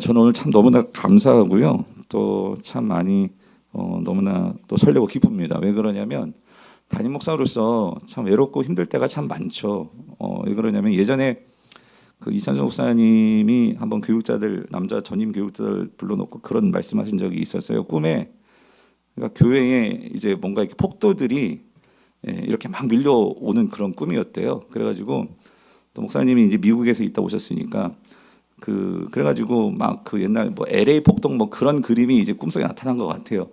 저는 오늘 참 너무나 감사하고요. 또 참 많이 너무나 또 설레고 기쁩니다. 왜 그러냐면 담임 목사로서 참 외롭고 힘들 때가 참 많죠. 왜 그러냐면 예전에 그 이찬성 목사님이 한번 교육자들 남자 전임 교육자들 불러놓고 그런 말씀하신 적이 있었어요. 꿈에 그러니까 교회에 이제 뭔가 이렇게 폭도들이 이렇게 막 밀려오는 그런 꿈이었대요. 그래가지고 또 목사님이 이제 미국에서 있다 오셨으니까 그래가지고 막 그 옛날 뭐 LA 폭동 뭐 그런 그림이 이제 꿈속에 나타난 것 같아요.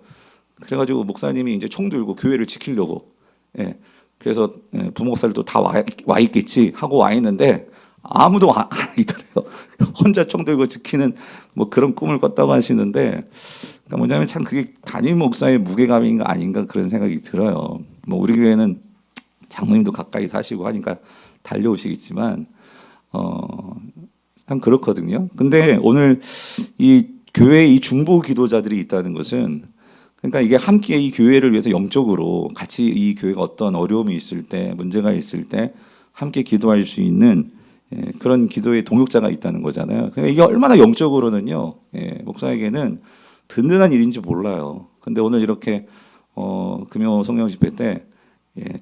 그래가지고 목사님이 이제 총 들고 교회를 지키려고 그래서 부목사들도 다 와 있겠지 하고 와 있는데 아무도 안 있더래요. 혼자 총 들고 지키는 뭐 그런 꿈을 꿨다고 하시는데 그러니까 뭐냐면 참 그게 담임 목사의 무게감인가 아닌가 그런 생각이 들어요. 뭐 우리 교회는 장모님도 가까이 사시고 하니까 달려오시겠지만 참 그렇거든요. 근데 오늘 이 교회에 이 중보 기도자들이 있다는 것은 그러니까 이게 함께 이 교회를 위해서 영적으로 같이 이 교회가 어떤 어려움이 있을 때 문제가 있을 때 함께 기도할 수 있는 그런 기도의 동역자가 있다는 거잖아요. 그러니까 이게 얼마나 영적으로는요 목사에게는 든든한 일인지 몰라요. 근데 오늘 이렇게 금요 성령 집회 때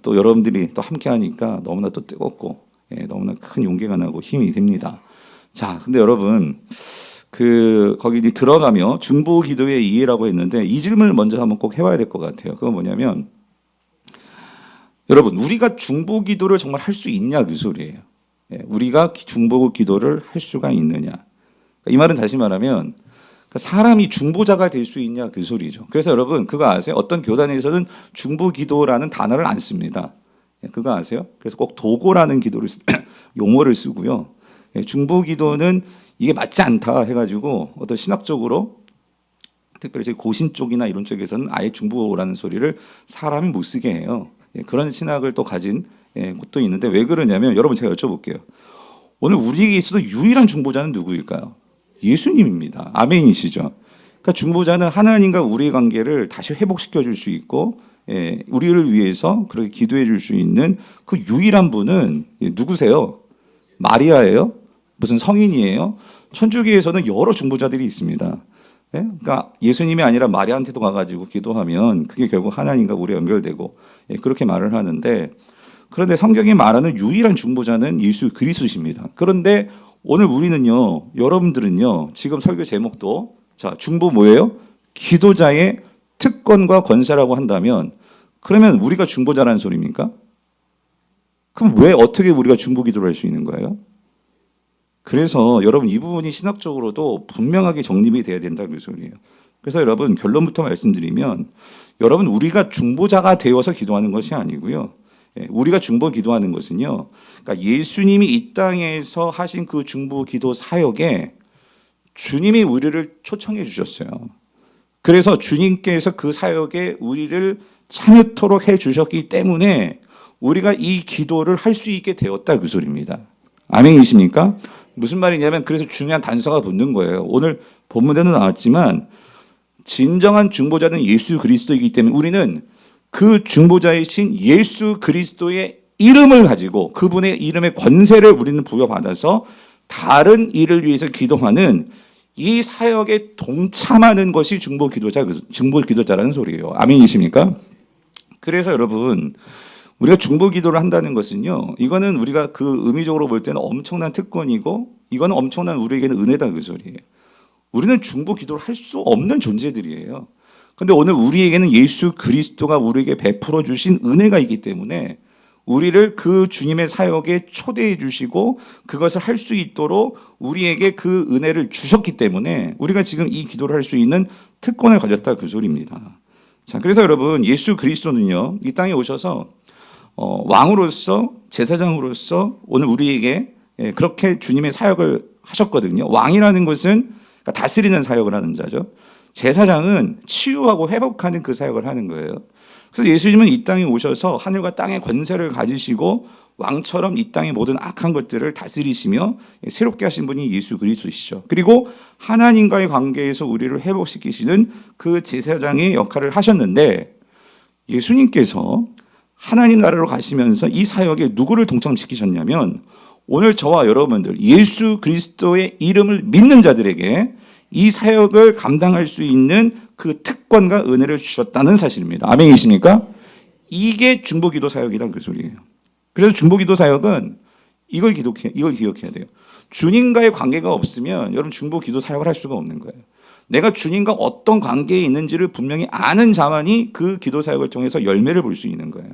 또 여러분들이 또 함께 하니까 너무나 또 뜨겁고 너무나 큰 용기가 나고 힘이 됩니다. 자, 근데 여러분 거기 들어가며 중보 기도의 이해라고 했는데 이 질문을 먼저 한번 꼭 해봐야 될 것 같아요. 그건 뭐냐면 여러분 우리가 중보 기도를 정말 할 수 있냐 그 소리예요. 우리가 중보 기도를 할 수가 있느냐. 이 말은 다시 말하면 사람이 중보자가 될 수 있냐 그 소리죠. 그래서 여러분 그거 아세요? 어떤 교단에서는 중보 기도라는 단어를 안 씁니다. 그거 아세요? 그래서 꼭 도고라는 기도를 용어를 쓰고요. 중보 기도는 이게 맞지 않다 해가지고 어떤 신학적으로 특별히 저희 고신 쪽이나 이런 쪽에서는 아예 중보라는 소리를 사람이 못 쓰게 해요. 그런 신학을 또 가진 곳도 있는데 왜 그러냐면 여러분 제가 여쭤볼게요. 오늘 우리에게 있어도 유일한 중보자는 누구일까요? 예수님입니다. 아멘이시죠? 그러니까 중보자는 하나님과 우리의 관계를 다시 회복시켜 줄 수 있고 우리를 위해서 그렇게 기도해 줄 수 있는 그 유일한 분은 누구세요? 마리아예요? 무슨 성인이에요? 천주교에서는 여러 중보자들이 있습니다. 그러니까 예수님이 아니라 마리아한테도 가가지고 기도하면 그게 결국 하나님과 우리 연결되고 그렇게 말을 하는데 그런데 성경이 말하는 유일한 중보자는 예수 그리스도십니다. 그런데 오늘 우리는요, 여러분들은요, 지금 설교 제목도 자 중보 뭐예요? 기도자의 특권과 권세라고 한다면 그러면 우리가 중보자라는 소리입니까? 그럼 왜 어떻게 우리가 중보 기도를 할 수 있는 거예요? 그래서 여러분 이 부분이 신학적으로도 분명하게 정립이 돼야 된다는 소리예요. 그래서 여러분 결론부터 말씀드리면 여러분 우리가 중보자가 되어서 기도하는 것이 아니고요. 우리가 중보 기도하는 것은요. 그러니까 예수님이 이 땅에서 하신 그 중보 기도 사역에 주님이 우리를 초청해 주셨어요. 그래서 주님께서 그 사역에 우리를 참여토록 해 주셨기 때문에 우리가 이 기도를 할 수 있게 되었다 그 소리입니다. 아멘이십니까? 무슨 말이냐면 그래서 중요한 단서가 붙는 거예요. 오늘 본문에도 나왔지만 진정한 중보자는 예수 그리스도이기 때문에 우리는 그 중보자이신 예수 그리스도의 이름을 가지고 그분의 이름의 권세를 우리는 부여받아서 다른 일을 위해서 기도하는 이 사역에 동참하는 것이 중보 기도자라는 소리예요. 아멘이십니까? 그래서 여러분 우리가 중보 기도를 한다는 것은요. 이거는 우리가 그 의미적으로 볼 때는 엄청난 특권이고 이거는 엄청난 우리에게는 은혜다 그 소리예요. 우리는 중보 기도를 할 수 없는 존재들이에요. 근데 오늘 우리에게는 예수 그리스도가 우리에게 베풀어 주신 은혜가 있기 때문에 우리를 그 주님의 사역에 초대해 주시고 그것을 할 수 있도록 우리에게 그 은혜를 주셨기 때문에 우리가 지금 이 기도를 할 수 있는 특권을 가졌다 그 소리입니다. 자, 그래서 여러분 예수 그리스도는요 이 땅에 오셔서 왕으로서 제사장으로서 오늘 우리에게 그렇게 주님의 사역을 하셨거든요. 왕이라는 것은 다스리는 사역을 하는 자죠. 제사장은 치유하고 회복하는 그 사역을 하는 거예요. 그래서 예수님은 이 땅에 오셔서 하늘과 땅의 권세를 가지시고 왕처럼 이 땅의 모든 악한 것들을 다스리시며 새롭게 하신 분이 예수 그리스도시죠. 그리고 하나님과의 관계에서 우리를 회복시키시는 그 제사장의 역할을 하셨는데 예수님께서 하나님 나라로 가시면서 이 사역에 누구를 동참시키셨냐면 오늘 저와 여러분들 예수 그리스도의 이름을 믿는 자들에게 이 사역을 감당할 수 있는 그 특권과 은혜를 주셨다는 사실입니다. 아멘이십니까? 이게 중보기도 사역이다 그 소리예요. 그래서 중보기도 사역은 이걸 기억해야 돼요. 주님과의 관계가 없으면 여러분 중보기도 사역을 할 수가 없는 거예요. 내가 주님과 어떤 관계에 있는지를 분명히 아는 자만이 그 기도 사역을 통해서 열매를 볼 수 있는 거예요.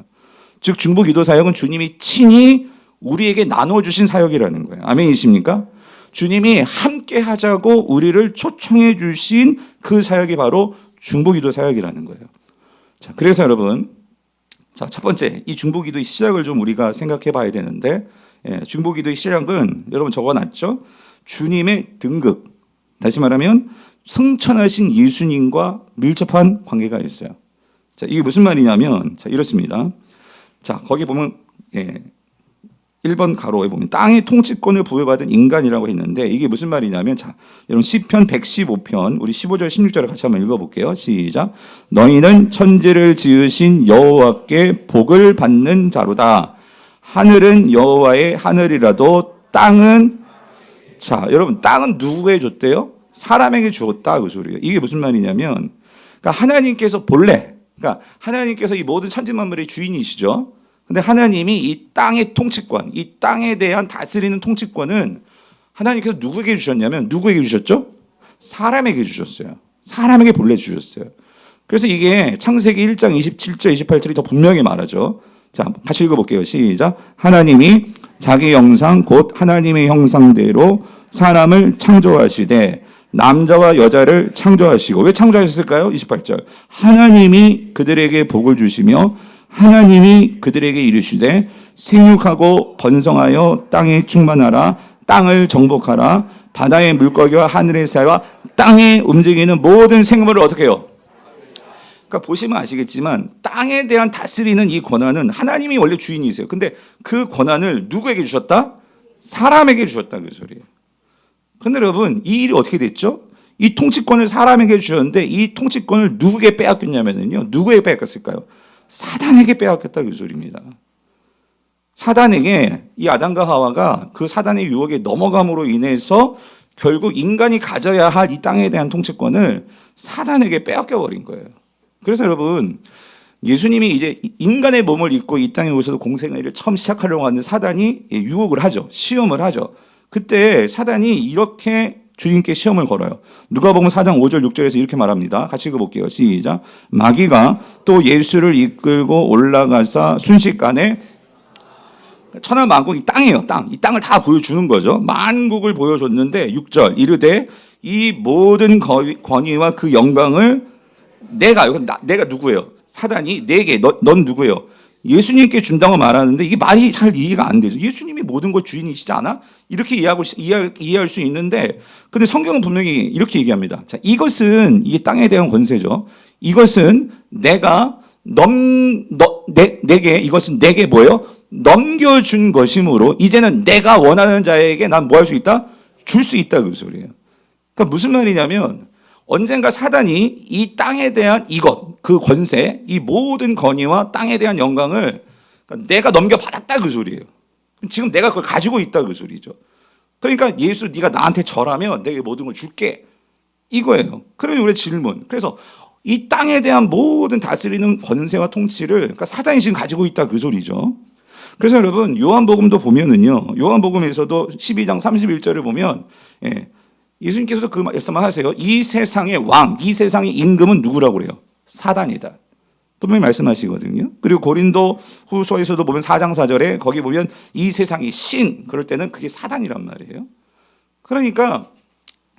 즉 중보기도 사역은 주님이 친히 우리에게 나눠주신 사역이라는 거예요. 아멘이십니까? 주님이 함께 하자고 우리를 초청해 주신 그 사역이 바로 중보기도 사역이라는 거예요. 자, 그래서 여러분, 자, 첫 번째, 이 중보기도의 시작을 좀 우리가 생각해 봐야 되는데, 중보기도의 시작은 여러분 적어놨죠? 주님의 등극. 다시 말하면 승천하신 예수님과 밀접한 관계가 있어요. 자, 이게 무슨 말이냐면, 자, 이렇습니다. 자, 거기 보면, 1번 가로에 보면 땅의 통치권을 부여받은 인간이라고 했는데 이게 무슨 말이냐면 자, 여러분 시편 115편 우리 15절 16절을 같이 한번 읽어볼게요. 시작. 너희는 천지를 지으신 여호와께 복을 받는 자로다. 하늘은 여호와의 하늘이라도 땅은 자, 여러분 땅은 누구에게 줬대요? 사람에게 주었다 그 소리예요. 이게 무슨 말이냐면 그러니까 하나님께서 본래 그러니까 하나님께서 이 모든 천지 만물의 주인이시죠. 근데 하나님이 이 땅의 통치권, 이 땅에 대한 다스리는 통치권은 하나님께서 누구에게 주셨냐면 누구에게 주셨죠? 사람에게 주셨어요. 사람에게 본래 주셨어요. 그래서 이게 창세기 1장 27절, 28절이 더 분명히 말하죠. 자, 같이 읽어볼게요. 시작. 하나님이 자기 형상 곧 하나님의 형상대로 사람을 창조하시되 남자와 여자를 창조하시고 왜 창조하셨을까요? 28절. 하나님이 그들에게 복을 주시며 하나님이 그들에게 이르시되 생육하고 번성하여 땅에 충만하라 땅을 정복하라 바다의 물고기와 하늘의 새와 땅에 움직이는 모든 생물을 어떻게 해요? 그러니까 보시면 아시겠지만 땅에 대한 다스리는 이 권한은 하나님이 원래 주인이세요. 근데 그 권한을 누구에게 주셨다? 사람에게 주셨다 그 소리예요. 근데 여러분 이 일이 어떻게 됐죠? 이 통치권을 사람에게 주셨는데 이 통치권을 누구에게 빼앗겼냐면요. 누구에게 빼앗겼을까요? 사단에게 빼앗겼다 그 소리입니다. 사단에게 이 아담과 하와가 그 사단의 유혹에 넘어감으로 인해서 결국 인간이 가져야 할 이 땅에 대한 통치권을 사단에게 빼앗겨 버린 거예요. 그래서 여러분 예수님이 이제 인간의 몸을 입고 이 땅에 오셔서 공생애를 처음 시작하려고 하는 사단이 유혹을 하죠. 시험을 하죠. 그때 사단이 이렇게 주님께 시험을 걸어요. 누가복음 4장 5절 6절에서 이렇게 말합니다. 같이 읽어볼게요. 시작. 마귀가 또 예수를 이끌고 올라가사 순식간에 천하 만국이 땅이에요. 땅. 이 땅을 다 보여주는 거죠. 만국을 보여줬는데 6절 이르되 이 모든 권위와 그 영광을 내가 누구예요? 사단이 내게 넌 누구예요? 예수님께 준다고 말하는데 이게 말이 잘 이해가 안 되죠. 예수님이 모든 것 주인이시지 않아? 이렇게 이해할 수 있는데 근데 성경은 분명히 이렇게 얘기합니다. 자, 이것은 이게 땅에 대한 권세죠. 이것은 내가 내게 뭐예요? 넘겨준 것이므로 이제는 내가 원하는 자에게 난 뭐 할 수 있다? 줄 수 있다 그 소리예요. 그러니까 무슨 말이냐면 언젠가 사단이 이 땅에 대한 이것, 그 권세, 이 모든 권위와 땅에 대한 영광을 내가 넘겨받았다 그 소리예요. 지금 내가 그걸 가지고 있다 그 소리죠. 그러니까 예수 네가 나한테 절하면 내가 모든 걸 줄게. 이거예요. 그러면 우리 질문. 그래서 이 땅에 대한 모든 다스리는 권세와 통치를 그러니까 사단이 지금 가지고 있다 그 소리죠. 그래서 여러분 요한복음도 보면은요. 요한복음에서도 12장 31절을 보면 예수님께서도 그 말씀을 하세요. 이 세상의 왕, 이 세상의 임금은 누구라고 그래요? 사단이다. 분명히 말씀하시거든요. 그리고 고린도 후서에서도 보면 4장 4절에 거기 보면 이 세상의 신, 그럴 때는 그게 사단이란 말이에요. 그러니까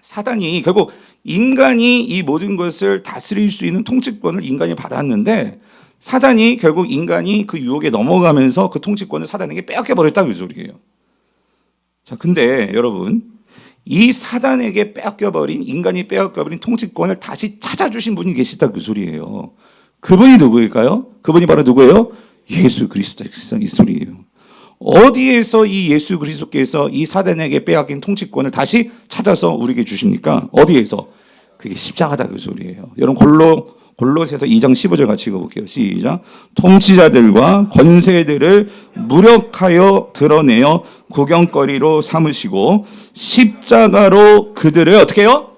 사단이 결국 인간이 이 모든 것을 다스릴 수 있는 통치권을 인간이 받았는데 사단이 결국 인간이 그 유혹에 넘어가면서 그 통치권을 사단에게 빼앗겨버렸다 그 소리예요. 자, 근데 여러분 이 사단에게 빼앗겨버린 인간이 빼앗겨버린 통치권을 다시 찾아주신 분이 계시다 그 소리예요. 그분이 누구일까요? 그분이 바로 누구예요? 예수 그리스도께서 이 소리예요. 어디에서 이 예수 그리스도께서 이 사단에게 빼앗긴 통치권을 다시 찾아서 우리에게 주십니까? 어디에서? 그게 십자가다 그 소리예요. 여러분 골로새서 2장 15절 같이 읽어볼게요. 시작. 통치자들과 권세들을 무력하여 드러내어 구경거리로 삼으시고 십자가로 그들을 어떻게 해요?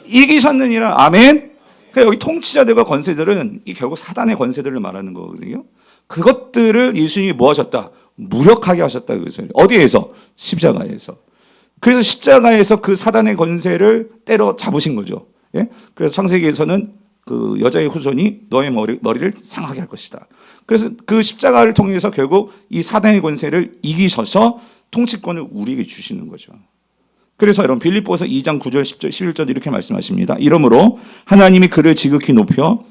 이기셨느니라. 아멘. 그러니까 여기 통치자들과 권세들은 이 결국 사단의 권세들을 말하는 거거든요. 그것들을 예수님이 뭐 하셨다? 무력하게 하셨다. 그래서 어디에서? 십자가에서. 그래서 십자가에서 그 사단의 권세를 때려 잡으신 거죠. 예? 그래서 창세기에서는 그 여자의 후손이 너의 머리를 상하게 할 것이다. 그래서 그 십자가를 통해서 결국 이 사단의 권세를 이기셔서 통치권을 우리에게 주시는 거죠. 그래서 여러분 빌립보서 2장 9절 10절 11절 이렇게 말씀하십니다. 이러므로 하나님이 그를 지극히 높여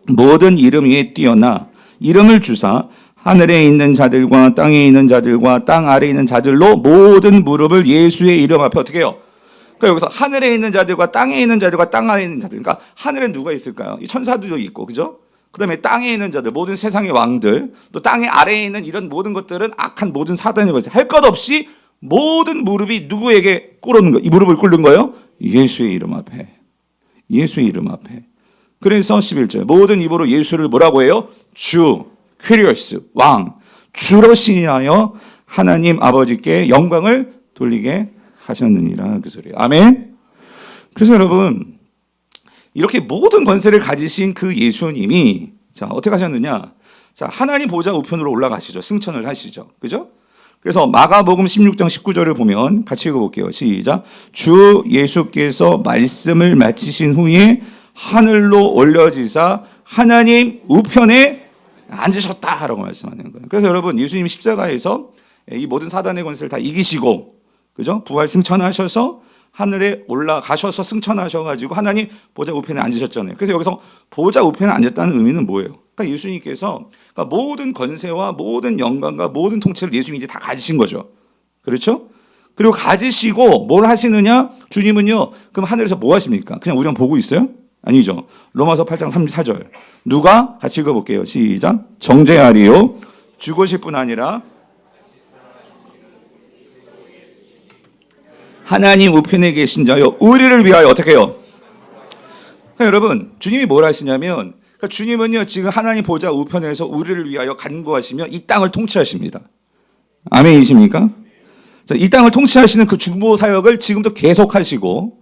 모든 이름 위에 뛰어나 이름을 주사 하늘에 있는 자들과 땅에 있는 자들과 땅 아래에 있는 자들로 모든 무릎을 예수의 이름 앞에 어떻게 해요? 그러니까 여기서 하늘에 있는 자들과 땅에 있는 자들과 땅 아래에 있는 자들. 그러니까 하늘에 누가 있을까요? 이 천사들도 있고, 그죠? 그다음에 땅에 있는 자들, 모든 세상의 왕들, 또 땅의 아래에 있는 이런 모든 것들은 악한 모든 사단의 것을 할 것 없이 모든 무릎이 누구에게 꿇는 거? 이 무릎을 꿇는 거예요? 예수의 이름 앞에. 예수의 이름 앞에. 그래서 11절 모든 입으로 예수를 뭐라고 해요? 주, 퀴리오스, 왕, 주로 신인하여 하나님 아버지께 영광을 돌리게 하셨느니라. 그 소리예요. 아멘. 그래서 여러분 이렇게 모든 권세를 가지신 그 예수님이 자 어떻게 하셨느냐? 자 하나님 보좌 우편으로 올라가시죠. 승천을 하시죠. 그죠? 그래서 마가복음 16장 19절을 보면 같이 읽어볼게요. 시작. 주 예수께서 말씀을 마치신 후에 하늘로 올려지사 하나님 우편에 앉으셨다라고 말씀하는 거예요. 그래서 여러분 예수님 십자가에서 이 모든 사단의 권세를 다 이기시고 그죠? 부활 승천하셔서 하늘에 올라가셔서 승천하셔가지고 하나님 보좌 우편에 앉으셨잖아요. 그래서 여기서 보좌 우편에 앉았다는 의미는 뭐예요? 그러니까 예수님께서 그러니까 모든 권세와 모든 영광과 모든 통치를 예수님이 이제 다 가지신 거죠. 그렇죠? 그리고 가지시고 뭘 하시느냐? 주님은요. 그럼 하늘에서 뭐 하십니까? 그냥 우리만 보고 있어요? 아니죠. 로마서 8장 34절. 누가? 같이 읽어볼게요. 시작. 정죄하리요. 죽으실 뿐 아니라 하나님 우편에 계신 자요. 우리를 위하여 어떻게 해요? 그러니까 여러분 주님이 뭘 하시냐면 그러니까 주님은요. 지금 하나님 보좌 우편에서 우리를 위하여 간구하시며 이 땅을 통치하십니다. 아멘이십니까? 자, 이 땅을 통치하시는 그 중보 사역을 지금도 계속하시고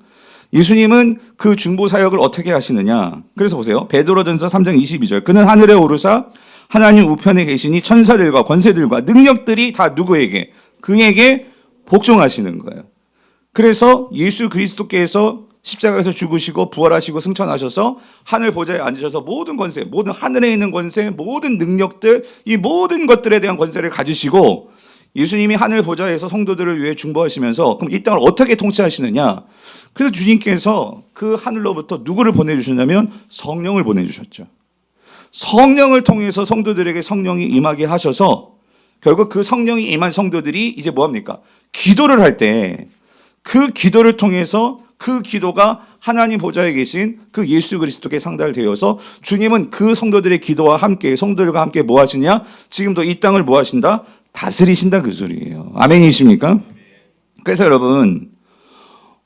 예수님은 그 중보 사역을 어떻게 하시느냐. 그래서 보세요. 베드로전서 3장 22절. 그는 하늘에 오르사 하나님 우편에 계시니 천사들과 권세들과 능력들이 다 누구에게? 그에게 복종하시는 거예요. 그래서 예수 그리스도께서 십자가에서 죽으시고 부활하시고 승천하셔서 하늘 보좌에 앉으셔서 모든 권세, 모든 하늘에 있는 권세, 모든 능력들, 이 모든 것들에 대한 권세를 가지시고 예수님이 하늘 보좌에서 성도들을 위해 중보하시면서 그럼 이 땅을 어떻게 통치하시느냐? 그래서 주님께서 그 하늘로부터 누구를 보내주셨냐면 성령을 보내주셨죠. 성령을 통해서 성도들에게 성령이 임하게 하셔서 결국 그 성령이 임한 성도들이 이제 뭐합니까? 기도를 할 때 그 기도를 통해서 그 기도가 하나님 보좌에 계신 그 예수 그리스도께 상달되어서 주님은 그 성도들의 기도와 함께 성도들과 함께 뭐 하시냐? 지금도 이 땅을 뭐 하신다? 다스리신다 그 소리예요. 아멘이십니까? 그래서 여러분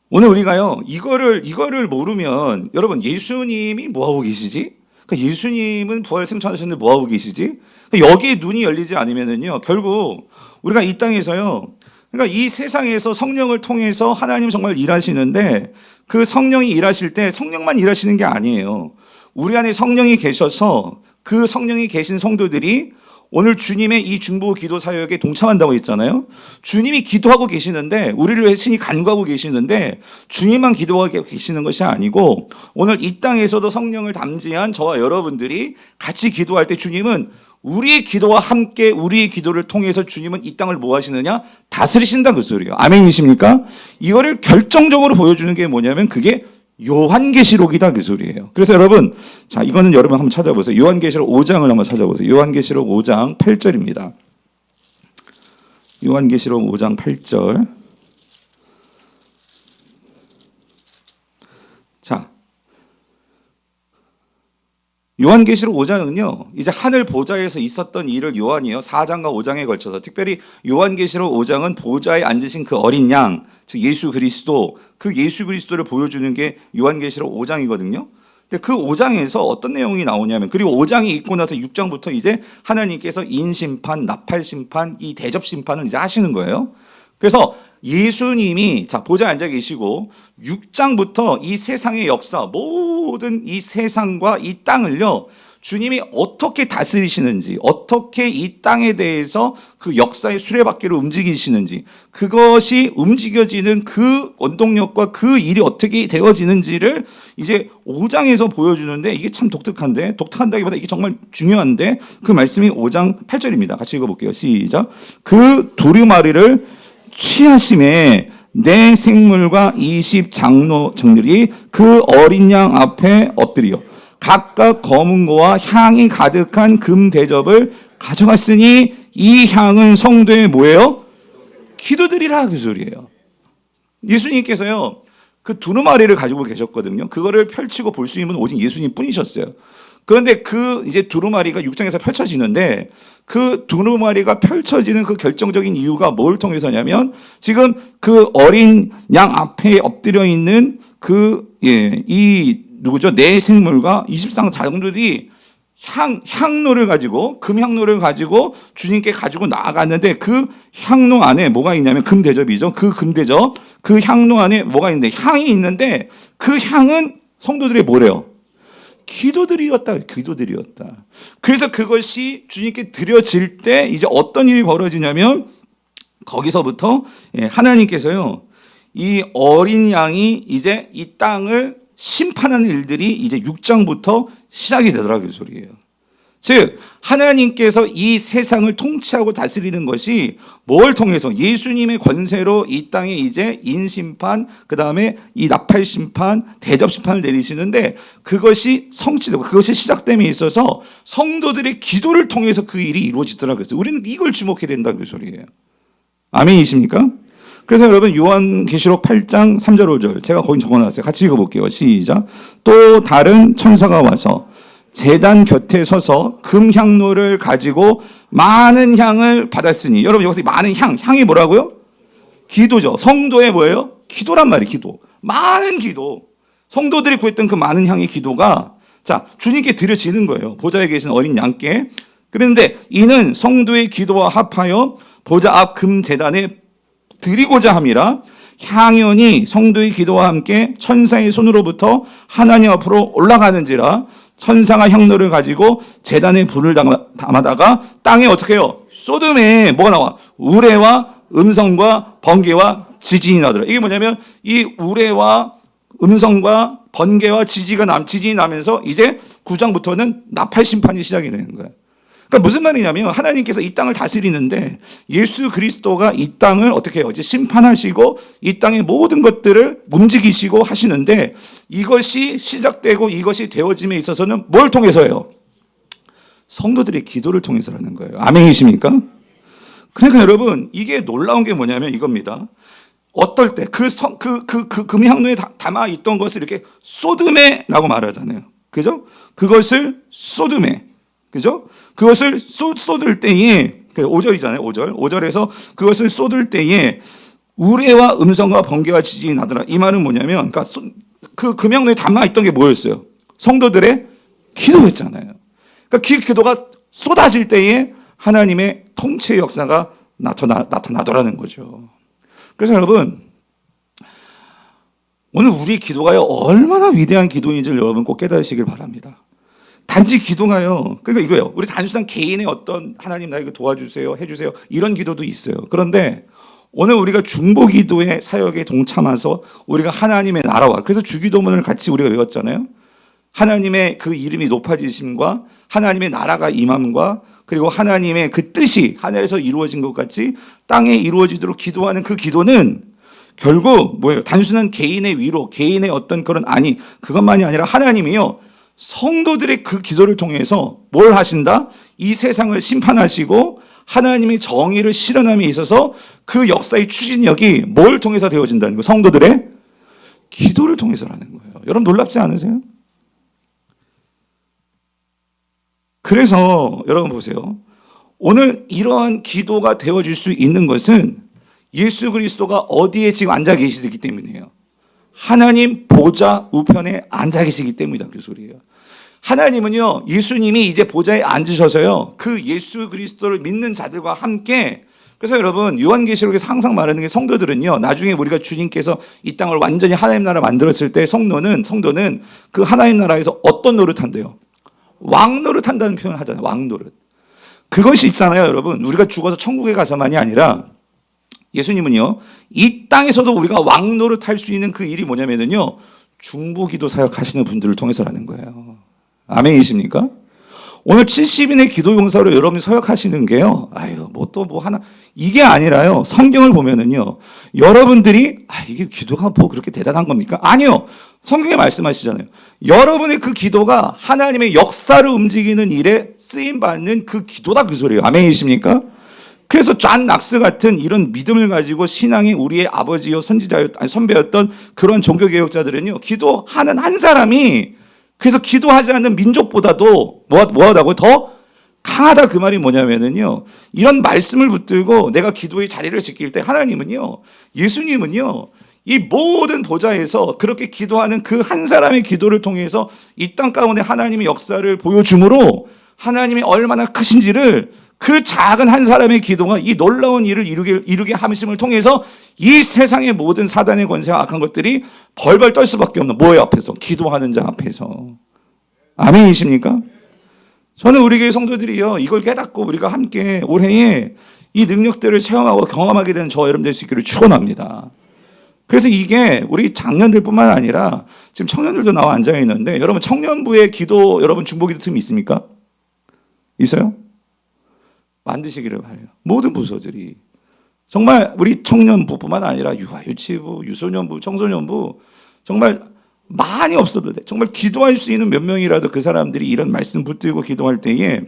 오늘 우리가요 이거를 모르면 여러분 예수님이 뭐 하고 계시지? 그러니까 예수님은 부활 승천하셨는데 뭐 하고 계시지? 그러니까 여기에 눈이 열리지 않으면은요 결국 우리가 이 땅에서요 그러니까 이 세상에서 성령을 통해서 하나님 정말 일하시는데 그 성령이 일하실 때 성령만 일하시는 게 아니에요. 우리 안에 성령이 계셔서 그 성령이 계신 성도들이 오늘 주님의 이 중보 기도 사역에 동참한다고 했잖아요. 주님이 기도하고 계시는데 우리를 위해 친히 간구하고 계시는데 주님만 기도하고 계시는 것이 아니고 오늘 이 땅에서도 성령을 담지한 저와 여러분들이 같이 기도할 때 주님은 우리의 기도와 함께 우리의 기도를 통해서 주님은 이 땅을 뭐 하시느냐? 다스리신다 그 소리예요. 아멘이십니까? 이거를 결정적으로 보여주는 게 뭐냐면 그게 요한계시록이다 그 소리예요. 그래서 여러분 자 이거는 여러분 한번 찾아보세요. 요한계시록 5장을 한번 찾아보세요. 요한계시록 5장 8절입니다. 요한계시록 5장 8절. 자 요한계시록 5장은요 이제 하늘 보좌에서 있었던 일을 요한이요 4장과 5장에 걸쳐서 특별히 요한계시록 5장은 보좌에 앉으신 그 어린 양 즉 예수 그리스도 그 예수 그리스도를 보여주는 게 요한계시록 5장이거든요. 근데 그 5장에서 어떤 내용이 나오냐면, 그리고 5장이 있고 나서 6장부터 이제 하나님께서 인심판, 나팔심판, 이 대접심판을 이제 하시는 거예요. 그래서 예수님이 자 보좌에 앉아 계시고 6장부터 이 세상의 역사, 모든 이 세상과 이 땅을요, 주님이 어떻게 다스리시는지, 어떻게 이 땅에 대해서 그 역사의 수레바퀴를 움직이시는지, 그것이 움직여지는 그 원동력과 그 일이 어떻게 되어지는지를 이제 5장에서 보여주는데, 이게 참 독특한다기보다 이게 정말 중요한데, 그 말씀이 5장 8절입니다. 같이 읽어볼게요. 시작. 그 두루마리를 취하심에 내 생물과 20 장로들이 그 어린 양 앞에 엎드려 각각 검은 고와 향이 가득한 금 대접을 가져갔으니 이 향은 성도의 뭐예요? 기도드리라, 그 소리예요. 예수님께서요, 그 두루마리를 가지고 계셨거든요. 그거를 펼치고 볼 수 있는 분은 오직 예수님 뿐이셨어요. 그런데 그 이제 두루마리가 6장에서 펼쳐지는데, 그 두루마리가 펼쳐지는 그 결정적인 이유가 뭘 통해서냐면, 지금 그 어린 양 앞에 엎드려 있는 이 누구죠? 내 생물과 20상 장로들이 향로를 가지고, 금향로를 가지고 주님께 가지고 나아갔는데, 그 향로 안에 뭐가 있냐면 금대접이죠. 그 금대접, 그 향로 안에 뭐가 있는데, 향이 있는데, 그 향은 성도들의 뭐래요? 기도들이었다. 그래서 그것이 주님께 드려질 때 이제 어떤 일이 벌어지냐면, 거기서부터 하나님께서요, 이 어린 양이 이제 이 땅을 심판하는 일들이 이제 6장부터 시작이 되더라고요, 그 소리예요. 즉 하나님께서 이 세상을 통치하고 다스리는 것이 뭘 통해서? 예수님의 권세로 이 땅에 이제 인심판, 그 다음에 이 나팔심판, 대접심판을 내리시는데, 그것이 성취되고 그것이 시작됨에 있어서 성도들의 기도를 통해서 그 일이 이루어지더라고요. 우리는 이걸 주목해야 된다고 그 소리예요. 아멘이십니까? 그래서 여러분 요한계시록 8장 3절 5절 제가 거기 적어놨어요. 같이 읽어볼게요. 시작. 또 다른 천사가 와서 제단 곁에 서서 금향로를 가지고 많은 향을 받았으니, 여러분 여기서 많은 향이 뭐라고요? 기도죠. 성도의 뭐예요? 기도란 말이에요. 기도. 많은 기도. 성도들이 구했던 그 많은 향의 기도가 자 주님께 드려지는 거예요. 보좌에 계신 어린 양께. 그런데 이는 성도의 기도와 합하여 보좌 앞 금제단에 드리고자 함이라. 향연이 성도의 기도와 함께 천사의 손으로부터 하나님 앞으로 올라가는지라. 천사가 향로를 가지고 제단에 불을 담아다가 땅에 어떻게 해요? 소돔에 뭐가 나와? 우레와 음성과 번개와 지진이 나더라. 이게 뭐냐면 이 우레와 음성과 번개와 지진이 나면서 이제 9장부터는 나팔 심판이 시작이 되는 거예요. 그러니까 무슨 말이냐면 하나님께서 이 땅을 다스리는데 예수 그리스도가 이 땅을 어떻게 해요? 이제 심판하시고 이 땅의 모든 것들을 움직이시고 하시는데, 이것이 시작되고 이것이 되어짐에 있어서는 뭘 통해서예요? 성도들의 기도를 통해서라는 거예요. 아멘이십니까? 그러니까 여러분 이게 놀라운 게 뭐냐면 이겁니다. 어떨 때 금향로에 담아 있던 것을 이렇게 소드메라고 말하잖아요. 그죠? 그것을 소드메. 그죠? 그것을 쏟을 때에 5절이잖아요. 5절에서 그것을 쏟을 때에 우레와 음성과 번개와 지진이 나더라. 이 말은 뭐냐면 그러니까 그 금향로에 담아 있던 게 뭐였어요? 성도들의 기도였잖아요. 그러니까 그 기도가 쏟아질 때에 하나님의 통치의 역사가 나타나더라는 거죠. 그래서 여러분 오늘 우리 기도가요 얼마나 위대한 기도인지를 여러분 꼭 깨달으시길 바랍니다. 단지 기도가요, 그러니까 이거예요. 우리 단순한 개인의 어떤 하나님 나에게 도와주세요, 해주세요 이런 기도도 있어요. 그런데 오늘 우리가 중보 기도의 사역에 동참해서 우리가 하나님의 나라와, 그래서 주기도문을 같이 우리가 외웠잖아요. 하나님의 그 이름이 높아지심과 하나님의 나라가 임함과 그리고 하나님의 그 뜻이 하늘에서 이루어진 것 같이 땅에 이루어지도록 기도하는 그 기도는 결국 뭐예요? 단순한 개인의 위로, 개인의 어떤 그런 그것만이 아니라 하나님이요 성도들의 그 기도를 통해서 뭘 하신다? 이 세상을 심판하시고 하나님의 정의를 실현함에 있어서 그 역사의 추진력이 뭘 통해서 되어진다는 거예요? 성도들의 기도를 통해서라는 거예요. 여러분 놀랍지 않으세요? 그래서 여러분 보세요. 오늘 이러한 기도가 되어질 수 있는 것은 예수 그리스도가 어디에 지금 앉아 계시기 때문이에요. 하나님 보좌 우편에 앉아 계시기 때문이다 그 소리예요. 하나님은요, 예수님이 이제 보좌에 앉으셔서요, 그 예수 그리스도를 믿는 자들과 함께, 그래서 여러분 요한계시록에서 항상 말하는 게, 성도들은요, 나중에 우리가 주님께서 이 땅을 완전히 하나님 나라 만들었을 때 성도는 그 하나님 나라에서 어떤 노릇한대요? 왕 노릇한다는 표현을 하잖아요. 왕 노릇. 그것이 있잖아요, 여러분. 우리가 죽어서 천국에 가서만이 아니라 예수님은요, 이 땅에서도 우리가 왕 노릇할 수 있는 그 일이 뭐냐면요, 중보기도 사역하시는 분들을 통해서라는 거예요. 아멘이십니까? 오늘 70인의 기도 용사로 여러분이 서역하시는 게요, 아유, 하나, 이게 아니라요, 성경을 보면은요, 여러분들이, 이게 기도가 뭐 그렇게 대단한 겁니까? 아니요. 성경에 말씀하시잖아요. 여러분의 그 기도가 하나님의 역사를 움직이는 일에 쓰임받는 그 기도다, 그 소리예요. 아멘이십니까? 그래서 존 낙스 같은 이런 믿음을 가지고 신앙의 우리의 아버지요, 선배였던 그런 종교개혁자들은요, 기도하는 한 사람이, 그래서 기도하지 않는 민족보다도 뭐하다고 더 강하다, 그 말이 뭐냐면은요, 이런 말씀을 붙들고 내가 기도의 자리를 지킬 때 하나님은요, 예수님은요, 이 모든 보좌에서 그렇게 기도하는 그 한 사람의 기도를 통해서 이 땅 가운데 하나님의 역사를 보여주므로 하나님이 얼마나 크신지를, 그 작은 한 사람의 기도가 이 놀라운 일을 이루게 하심을 통해서 이 세상의 모든 사단의 권세와 악한 것들이 벌벌 떨 수밖에 없는, 뭐의 앞에서? 기도하는 자 앞에서. 아멘이십니까? 저는 우리 교회 성도들이요, 이걸 깨닫고 우리가 함께 올해에 이 능력들을 체험하고 경험하게 되는 저 여러분 될 수 있기를 축원합니다. 그래서 이게 우리 장년들뿐만 아니라 지금 청년들도 나와 앉아 있는데, 여러분 청년부의 기도, 여러분 중보기도 틈이 있습니까? 있어요? 만드시기를 바라요. 모든 부서들이 정말 우리 청년부뿐만 아니라 유아유치부, 유소년부, 청소년부, 정말 많이 없어도 돼. 정말 기도할 수 있는 몇 명이라도 그 사람들이 이런 말씀 붙들고 기도할 때에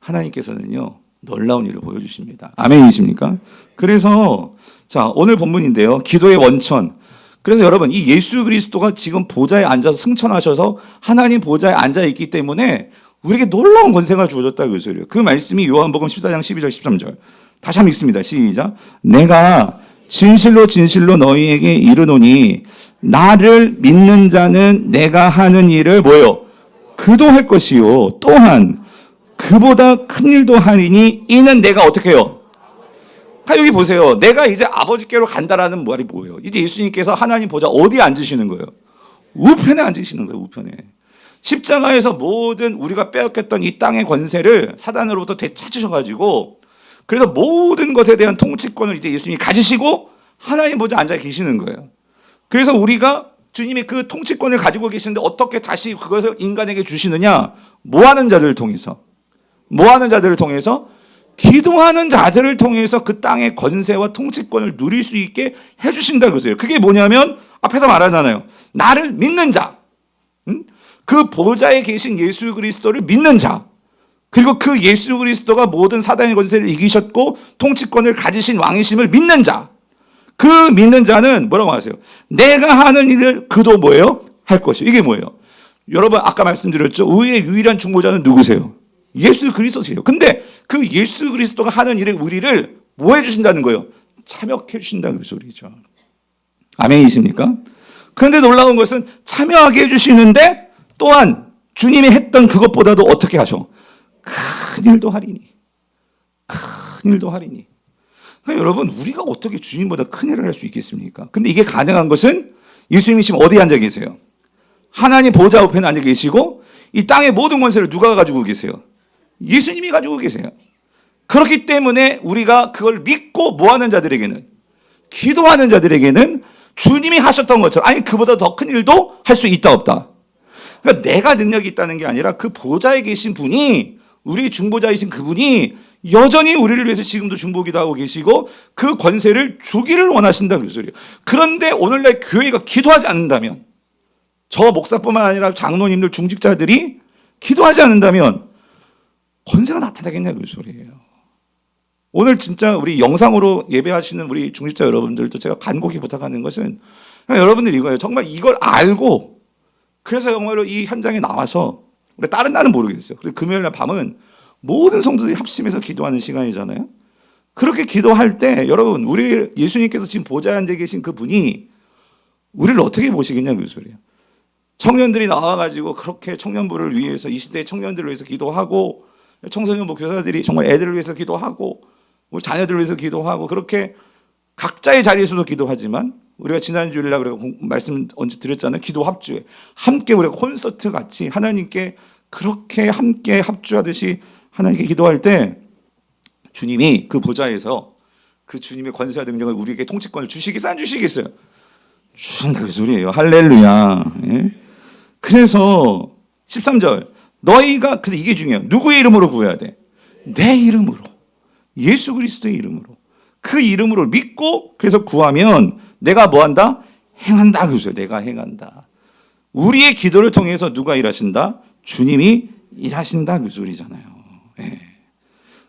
하나님께서는요, 놀라운 일을 보여주십니다. 아멘이십니까? 그래서 자, 오늘 본문인데요, 기도의 원천. 그래서 여러분, 이 예수 그리스도가 지금 보좌에 앉아서 승천하셔서 하나님 보좌에 앉아 있기 때문에 우리에게 놀라운 권세가 주어졌다, 그 소리예요. 그 말씀이 요한복음 14장 12절 13절. 다시 한번 읽습니다. 시작. 내가 진실로 진실로 너희에게 이르노니 나를 믿는 자는 내가 하는 일을 뭐요? 그도 할 것이요, 또한 그보다 큰 일도 하리니 이는 내가 어떻게 해요? 여기 보세요. 내가 이제 아버지께로 간다라는 말이 뭐예요? 이제 예수님께서 하나님 보좌 어디에 앉으시는 거예요? 우편에 앉으시는 거예요. 우편에. 십자가에서 모든 우리가 빼앗겼던 이 땅의 권세를 사단으로부터 되찾으셔가지고, 그래서 모든 것에 대한 통치권을 이제 예수님이 가지시고 하나님 보좌에 앉아 계시는 거예요. 그래서 우리가 주님이 그 통치권을 가지고 계시는데 어떻게 다시 그것을 인간에게 주시느냐? 뭐하는 자들을 통해서? 기도하는 자들을 통해서 그 땅의 권세와 통치권을 누릴 수 있게 해주신다, 그거예요. 그게 뭐냐면 앞에서 말하잖아요. 나를 믿는 자, 그 보좌에 계신 예수 그리스도를 믿는 자, 그리고 그 예수 그리스도가 모든 사단의 권세를 이기셨고 통치권을 가지신 왕이심을 믿는 자, 그 믿는 자는 뭐라고 하세요? 내가 하는 일을 그도 뭐예요? 할 것이요. 이게 뭐예요? 여러분 아까 말씀드렸죠. 의의 유일한 중보자는 누구세요? 예수 그리스도세요. 근데 그 예수 그리스도가 하는 일에 우리를 뭐 해주신다는 거예요? 참여해 주신다는 그 소리죠. 아멘이십니까? 그런데 놀라운 것은 참여하게 해주시는데 또한 주님이 했던 그것보다도 어떻게 하셔? 큰 일도 하리니. 그러니까 여러분, 우리가 어떻게 주님보다 큰 일을 할 수 있겠습니까? 근데 이게 가능한 것은 예수님이 지금 어디에 앉아 계세요? 하나님 보좌 우편에 앉아 계시고 이 땅의 모든 권세를 누가 가지고 계세요? 예수님이 가지고 계세요. 그렇기 때문에 우리가 그걸 믿고 뭐하는 자들에게는, 기도하는 자들에게는 주님이 하셨던 것처럼, 아니 그보다 더 큰 일도 할 수 있다 없다. 그러니까 내가 능력이 있다는 게 아니라 그 보좌에 계신 분이, 우리 중보자이신 그분이 여전히 우리를 위해서 지금도 중보기도 하고 계시고 그 권세를 주기를 원하신다, 그 소리예요. 그런데 오늘날 교회가 기도하지 않는다면, 저 목사뿐만 아니라 장로님들, 중직자들이 기도하지 않는다면 권세가 나타나겠냐, 그 소리예요. 오늘 진짜 우리 영상으로 예배하시는 우리 중직자 여러분들도 제가 간곡히 부탁하는 것은, 여러분들 이거예요. 정말 이걸 알고, 그래서 정말로 이 현장에 나와서, 우리 다른 날은 모르겠어요. 그리고 금요일 날 밤은 모든 성도들이 합심해서 기도하는 시간이잖아요. 그렇게 기도할 때 여러분, 우리 예수님께서 지금 보좌에 앉아 계신 그 분이 우리를 어떻게 보시겠냐 그 소리예요. 청년들이 나와가지고 그렇게 청년부를 위해서 이 시대의 청년들을 위해서 기도하고 청소년부 교사들이 정말 애들을 위해서 기도하고 우리 자녀들을 위해서 기도하고 그렇게 각자의 자리에서도 기도하지만 우리가 지난 주일날 우리가 말씀 언제 드렸잖아요. 기도 합주에 함께 우리가 콘서트 같이 하나님께 그렇게 함께 합주하듯이 하나님께 기도할 때 주님이 그 보좌에서 그 주님의 권세와 능력을 우리에게 통치권을 주시겠어요? 안 주시겠어요? 주신다 그 소리예요. 할렐루야. 예? 그래서 13절 너희가 그래서 이게 중요해요. 누구의 이름으로 구해야 돼? 내 이름으로. 예수 그리스도의 이름으로. 그 이름으로 믿고 그래서 구하면 내가 뭐한다? 행한다 그죠? 내가 행한다. 우리의 기도를 통해서 누가 일하신다? 주님이 일하신다 그 소리잖아요. 예.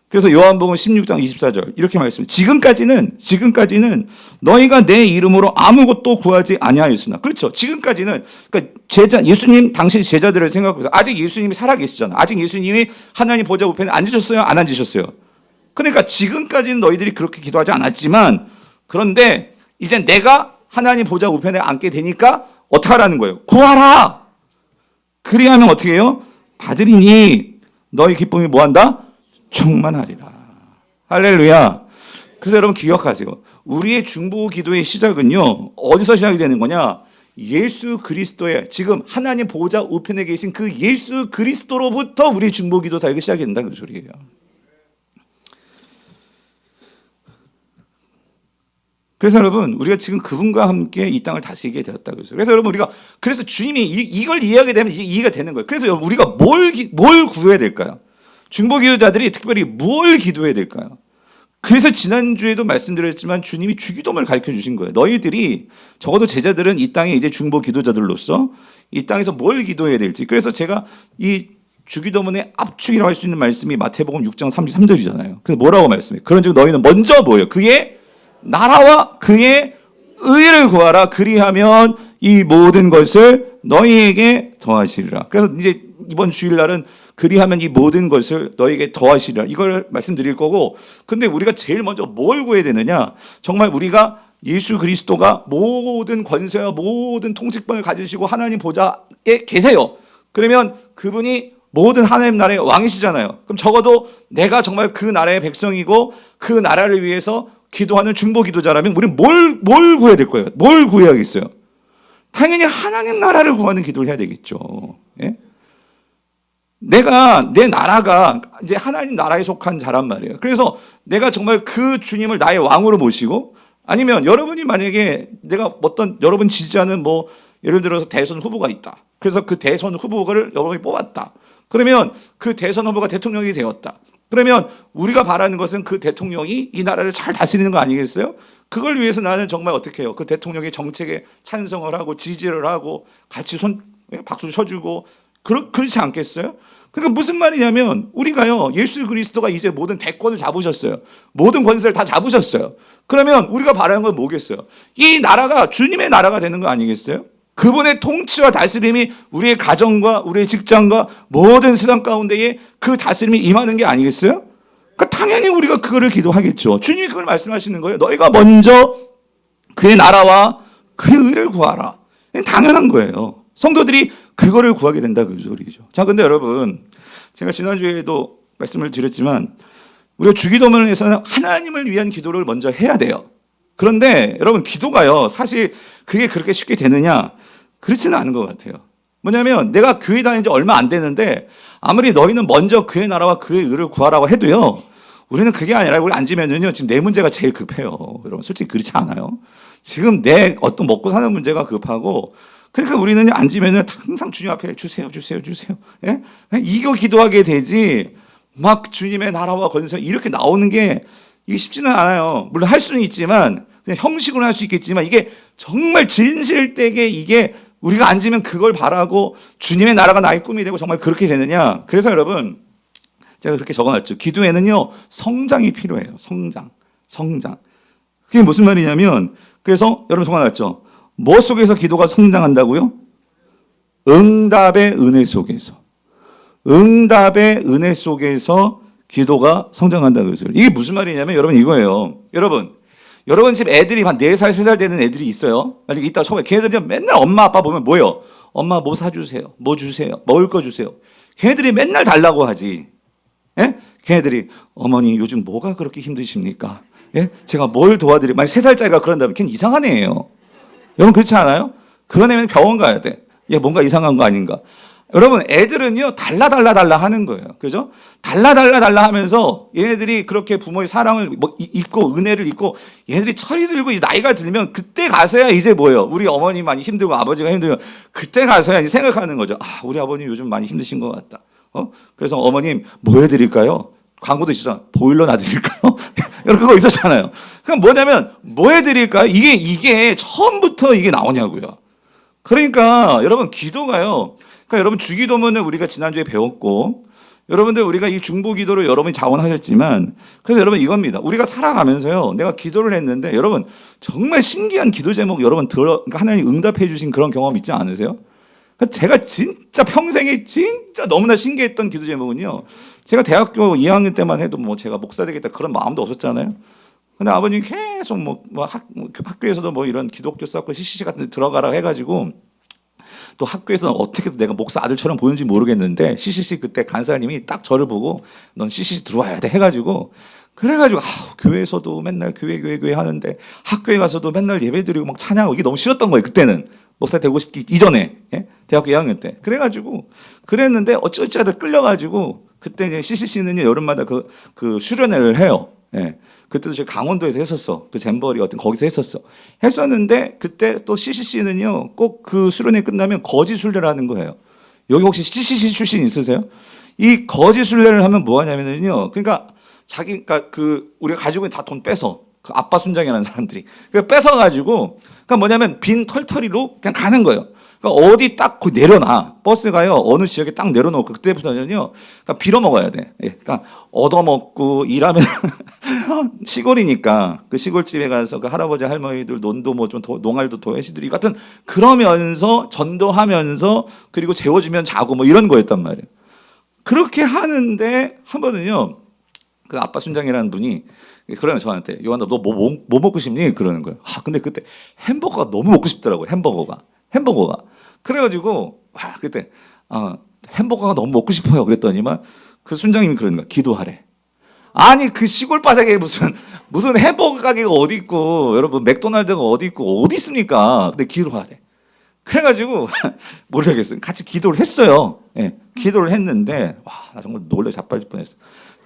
그래서 요한복음 16장 24절 이렇게 말씀해요. 지금까지는 너희가 내 이름으로 아무것도 구하지 아니하였으나. 그렇죠. 지금까지는 그러니까 예수님 당시 제자들을 생각해서 아직 예수님이 살아 계시잖아. 아직 예수님이 하나님 보좌 우편에 앉으셨어요? 안 앉으셨어요? 그러니까 지금까지는 너희들이 그렇게 기도하지 않았지만 그런데 이제 내가 하나님 보좌 우편에 앉게 되니까 어떻게 하라는 거예요? 구하라. 그리하면 어떻게 해요? 받으리니 너희 기쁨이 뭐한다? 충만하리라. 할렐루야. 그래서 여러분 기억하세요. 우리의 중보 기도의 시작은요. 어디서 시작이 되는 거냐? 예수 그리스도의 지금 하나님 보좌 우편에 계신 그 예수 그리스도로부터 우리 중보 기도 사역이 시작이 된다 그 소리예요. 그래서 여러분 우리가 지금 그분과 함께 이 땅을 다스리게 되었다 그래서. 그래서 여러분 우리가 그래서 주님이 이걸 이해하게 되면 이해가 되는 거예요. 그래서 우리가 뭘 구해야 될까요? 중보 기도자들이 특별히 뭘 기도해야 될까요? 그래서 지난주에도 말씀드렸지만 주님이 주기도문을 가르쳐 주신 거예요. 너희들이 적어도 제자들은 이 땅에 이제 중보 기도자들로서 이 땅에서 뭘 기도해야 될지. 그래서 제가 이 주기도문의 압축이라고 할 수 있는 말씀이 마태복음 6장 33절이잖아요. 그래서 뭐라고 말씀해요? 그런즉 너희는 먼저 뭐예요? 그의 나라와 그의 의를 구하라. 그리하면 이 모든 것을 너희에게 더하시리라. 그래서 이제 이번 주일날은 그리하면 이 모든 것을 너희에게 더하시리라. 이걸 말씀드릴 거고, 근데 우리가 제일 먼저 뭘 구해야 되느냐? 정말 우리가 예수 그리스도가 모든 권세와 모든 통치권을 가지시고 하나님 보좌에 계세요. 그러면 그분이 모든 하나님 나라의 왕이시잖아요. 그럼 적어도 내가 정말 그 나라의 백성이고 그 나라를 위해서 기도하는 중보 기도자라면 우리는 뭘 구해야 될 거예요? 뭘 구해야겠어요? 당연히 하나님 나라를 구하는 기도를 해야 되겠죠. 예? 내 나라가 이제 하나님 나라에 속한 자란 말이에요. 그래서 내가 정말 그 주님을 나의 왕으로 모시고 아니면 여러분이 만약에 내가 어떤 여러분 지지하는 뭐 예를 들어서 대선 후보가 있다. 그래서 그 대선 후보를 여러분이 뽑았다. 그러면 그 대선 후보가 대통령이 되었다. 그러면 우리가 바라는 것은 그 대통령이 이 나라를 잘 다스리는 거 아니겠어요? 그걸 위해서 나는 정말 어떻게 해요? 그 대통령의 정책에 찬성을 하고 지지를 하고 같이 박수 쳐주고 그렇지 않겠어요? 그러니까 무슨 말이냐면 우리가요 예수 그리스도가 이제 모든 대권을 잡으셨어요. 모든 권세를 다 잡으셨어요. 그러면 우리가 바라는 건 뭐겠어요? 이 나라가 주님의 나라가 되는 거 아니겠어요? 그분의 통치와 다스림이 우리의 가정과 우리의 직장과 모든 세상 가운데에 그 다스림이 임하는 게 아니겠어요? 그러니까 당연히 우리가 그거를 기도하겠죠. 주님이 그걸 말씀하시는 거예요. 너희가 먼저 그의 나라와 그의 의를 구하라. 당연한 거예요. 성도들이 그거를 구하게 된다 그 소리죠. 자, 근데 여러분 제가 지난주에도 말씀을 드렸지만 우리가 주기도문에서는 하나님을 위한 기도를 먼저 해야 돼요. 그런데 여러분 기도가요 사실 그게 그렇게 쉽게 되느냐? 그렇지는 않은 것 같아요. 뭐냐면 내가 교회 다닌 지 얼마 안 되는데 아무리 너희는 먼저 그의 나라와 그의 의를 구하라고 해도요 우리는 그게 아니라 우리 앉으면요 지금 내 문제가 제일 급해요. 여러분 솔직히 그렇지 않아요? 지금 내 어떤 먹고 사는 문제가 급하고 그러니까 우리는 앉으면은 항상 주님 앞에 주세요. 예? 이거 기도하게 되지 막 주님의 나라와 권세 이렇게 나오는 게 이게 쉽지는 않아요. 물론 할 수는 있지만 그냥 형식으로 할 수 있겠지만 이게 정말 진실되게 이게 우리가 앉으면 그걸 바라고 주님의 나라가 나의 꿈이 되고 정말 그렇게 되느냐. 그래서 여러분 제가 그렇게 적어놨죠. 기도에는요 성장이 필요해요. 성장. 그게 무슨 말이냐면 그래서 여러분 적어놨죠. 뭐 속에서 기도가 성장한다고요? 응답의 은혜 속에서. 응답의 은혜 속에서 기도가 성장한다고 해서 이게 무슨 말이냐면 여러분 이거예요. 여러분 여러분 집 애들이 한 4살, 3살 되는 애들이 있어요. 만약에 있다가 처음에 걔네들이 맨날 엄마 아빠 보면 뭐예요? 엄마 뭐 사주세요. 뭐 주세요. 먹을 거 주세요. 걔네들이 맨날 달라고 하지. 예? 걔네들이 어머니 요즘 뭐가 그렇게 힘드십니까? 예? 제가 뭘 도와드려? 만약 3살짜리가 그런다면 걔는 이상한 애예요. 여러분 그렇지 않아요? 그런 애면 병원 가야 돼. 얘 뭔가 이상한 거 아닌가? 여러분 애들은요 달라 하는 거예요. 그죠? 달라 하면서 얘네들이 그렇게 부모의 사랑을 잊고 은혜를 잊고 얘네들이 철이 들고 나이가 들면 그때 가서야 이제 뭐예요? 우리 어머니 많이 힘들고 아버지가 힘들면 그때 가서야 이제 생각하는 거죠. 아 우리 아버님 요즘 많이 힘드신 것 같다. 그래서 어머님 뭐 해드릴까요? 광고도 있었잖아. 보일러 놔드릴까요? 여러분 그거 있었잖아요. 그럼 뭐냐면 뭐 해드릴까요? 이게 처음부터 이게 나오냐고요. 그러니까 여러분 기도가요. 그러니까 여러분 주기도문을 우리가 지난주에 배웠고 여러분들 우리가 이 중보기도를 여러분이 자원하셨지만 그래서 여러분 이겁니다. 우리가 살아가면서요. 내가 기도를 했는데 여러분 정말 신기한 기도 제목 여러분 그러니까 하나님 응답해 주신 그런 경험 있지 않으세요? 제가 진짜 평생에 진짜 너무나 신기했던 기도 제목은요. 제가 대학교 2학년 때만 해도 뭐 제가 목사 되겠다 그런 마음도 없었잖아요. 근데 아버님이 계속 학교에서도 뭐 이런 기독교 서클 CCC 같은 데 들어가라 해가지고 또 학교에서는 어떻게 내가 목사 아들처럼 보이는지 모르겠는데 CCC 그때 간사님이 딱 저를 보고 넌 CCC 들어와야 돼 해가지고 그래가지고 교회에서도 맨날 교회 하는데 학교에 가서도 맨날 예배드리고 막 찬양하고 이게 너무 싫었던 거예요. 그때는 목사 되고 싶기 이전에 대학교 2학년 때 그래가지고 그랬는데 어찌어찌하다 끌려가지고 그때 이제 CCC는요 여름마다 그 수련회를 해요. 예. 그때도 제가 강원도에서 했었어. 그 잼버리 어떤 거기서 했었는데 그때 또 CCC는요 꼭 그 수련회 끝나면 거지 순례를 하는 거예요. 여기 혹시 CCC 출신 있으세요? 이 거지 순례를 하면 뭐 하냐면요. 그러니까 그러니까 우리가 가지고 있는 다 돈 빼서 그 아빠 순장이라는 사람들이 뺏어 가지고 그러니까 뭐냐면 빈 털터리로 그냥 가는 거예요. 그러니까 어디 딱 내려놔. 버스가요. 어느 지역에 딱 내려놓고 그때부터는요. 그러니까 빌어 먹어야 돼. 예. 그러니까 얻어먹고 일하면 시골이니까 그 시골집에 가서 그 할아버지 할머니들 논도 뭐 좀 농알도 도해시들이 같은 그러면서 전도하면서 그리고 재워주면 자고 뭐 이런 거였단 말이에요. 그렇게 하는데 한 번은요. 그 아빠 순장이라는 분이 그러면 저한테 요한아 너 뭐 먹고 싶니? 그러는 거예요. 근데 그때 햄버거가 너무 먹고 싶더라고요. 햄버거가. 그래가지고 그때 햄버거가 너무 먹고 싶어요. 그랬더니만 그 순장님이 그러는 거야. 기도하래. 아니 그 시골 바닥에 무슨 햄버거 가게가 어디 있고 여러분 맥도날드가 어디 있고 어디 있습니까? 근데 기도하래. 그래가지고 모르겠어요. 같이 기도를 했어요. 예, 기도를 했는데 나 정말 놀래 자빠질 뻔했어.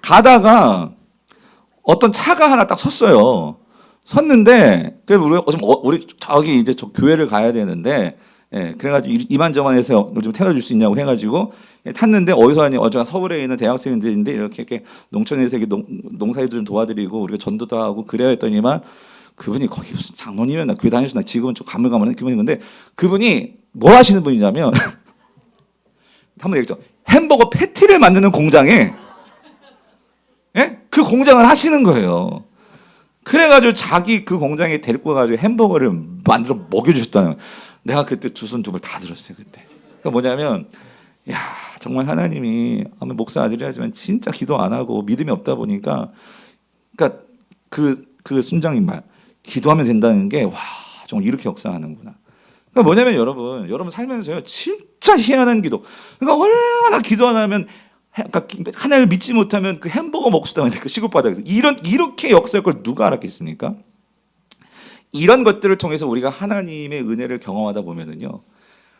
가다가 어떤 차가 하나 딱 섰어요. 섰는데 그래서 우리 저기 이제 저 교회를 가야 되는데 그래가지고 이만저만해서 좀 태워줄 수 있냐고 해가지고 탔는데 어디서 하니 어제 서울에 있는 대학생들인데 이렇게 농촌에서 농사일도 좀 도와드리고 우리가 전도도 하고 그래야 했더니만 그분이 거기 무슨 장로님이었나 교회 다니시나 지금은 좀 가물가물한 그분인데 그분이 뭐 하시는 분이냐면 한번 얘기했죠. 햄버거 패티를 만드는 공장에 그 공장을 하시는 거예요. 그래가지고 자기 그 공장에 데리고 가가지고 햄버거를 만들어 먹여주셨다는 거예요. 내가 그때 두 손 두 발 다 들었어요 그때. 그러니까 뭐냐면 정말 하나님이 목사 아들이라지만 진짜 기도 안 하고 믿음이 없다 보니까 그러니까 그 순장님 말 기도하면 된다는 게 정말 이렇게 역사하는구나. 그러니까 뭐냐면 여러분 살면서요 진짜 희한한 기도. 그러니까 얼마나 기도 안 하면 그러니까 하나님을 믿지 못하면 그 햄버거 먹고 싶다는 그 시골 바닥에서 이렇게 역사할 걸 누가 알았겠습니까? 이런 것들을 통해서 우리가 하나님의 은혜를 경험하다 보면은요.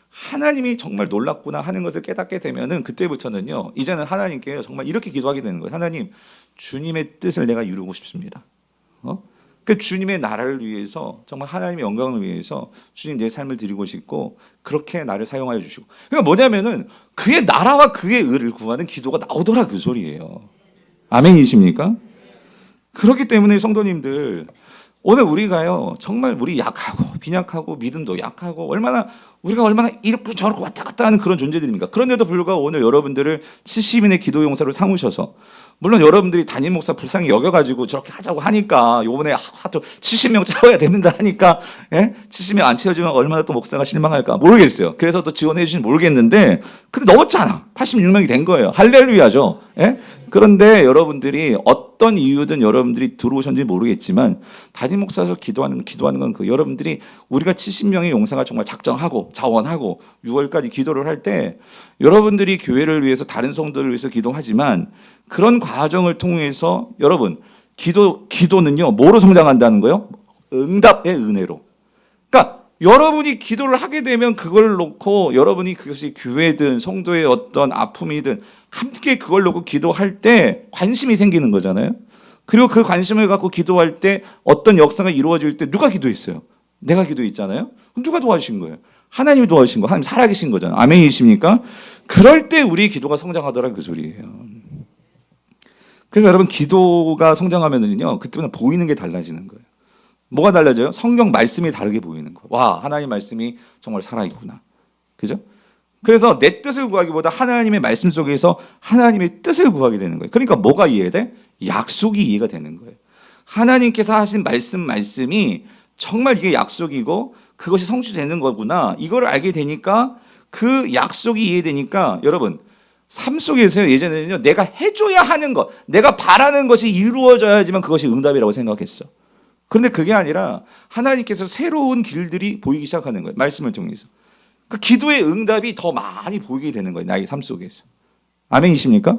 하나님이 정말 놀랍구나 하는 것을 깨닫게 되면은 그때부터는요. 이제는 하나님께 정말 이렇게 기도하게 되는 거예요. 하나님, 주님의 뜻을 내가 이루고 싶습니다. 그 주님의 나라를 위해서 정말 하나님의 영광을 위해서 주님 내 삶을 드리고 싶고 그렇게 나를 사용하여 주시고. 그러니까 뭐냐면은 그의 나라와 그의 의를 구하는 기도가 나오더라 그 소리예요. 아멘이십니까? 그렇기 때문에 성도님들 오늘 우리가요 정말 우리 약하고 빈약하고 믿음도 약하고 얼마나 우리가 얼마나 이렇고 저렇고 왔다 갔다 하는 그런 존재들입니까? 그런데도 불구하고 오늘 여러분들을 70인의 기도 용사로 삼으셔서, 물론 여러분들이 담임 목사 불쌍히 여겨가지고 저렇게 하자고 하니까, 요번에 하도 70명 채워야 됩니다 하니까, 70명 안 채워주면 얼마나 또 목사가 실망할까 모르겠어요. 그래서 또 지원해 주시는지 모르겠는데, 근데 넘었잖아. 86명이 된 거예요. 할렐루야죠. 그런데 여러분들이 어떤 이유든 여러분들이 들어오셨는지 모르겠지만, 담임 목사에서 기도하는 건 여러분들이 우리가 70명의 용사가 정말 작정하고 자원하고 6월까지 기도를 할 때, 여러분들이 교회를 위해서 다른 성도를 위해서 기도하지만, 그런 과정을 통해서 여러분, 기도는요 뭐로 성장한다는 거예요? 응답의 은혜로. 그러니까 여러분이 기도를 하게 되면 그걸 놓고, 여러분이 그것이 교회든 성도의 어떤 아픔이든 함께 그걸 놓고 기도할 때 관심이 생기는 거잖아요. 그리고 그 관심을 갖고 기도할 때 어떤 역사가 이루어질 때 누가 기도했어요? 내가 기도했잖아요. 그럼 누가 도와주신 거예요? 하나님이 도와주신 거. 하나님 살아계신 거잖아요. 아멘이십니까? 그럴 때 우리 기도가 성장하더라 그 소리예요. 그래서 여러분, 기도가 성장하면은요, 그때는 보이는 게 달라지는 거예요. 뭐가 달라져요? 성경 말씀이 다르게 보이는 거예요. 와, 하나님 말씀이 정말 살아있구나. 그죠? 그래서 내 뜻을 구하기보다 하나님의 말씀 속에서 하나님의 뜻을 구하게 되는 거예요. 그러니까 뭐가 이해돼? 약속이 이해가 되는 거예요. 하나님께서 하신 말씀이 정말 이게 약속이고 그것이 성취되는 거구나. 이걸 알게 되니까, 그 약속이 이해되니까, 여러분, 삶 속에서요, 예전에는요, 내가 해줘야 하는 것, 내가 바라는 것이 이루어져야지만 그것이 응답이라고 생각했어. 그런데 그게 아니라 하나님께서 새로운 길들이 보이기 시작하는 거예요. 말씀을 통해서. 그 기도의 응답이 더 많이 보이게 되는 거예요. 나의 삶 속에서. 아멘이십니까?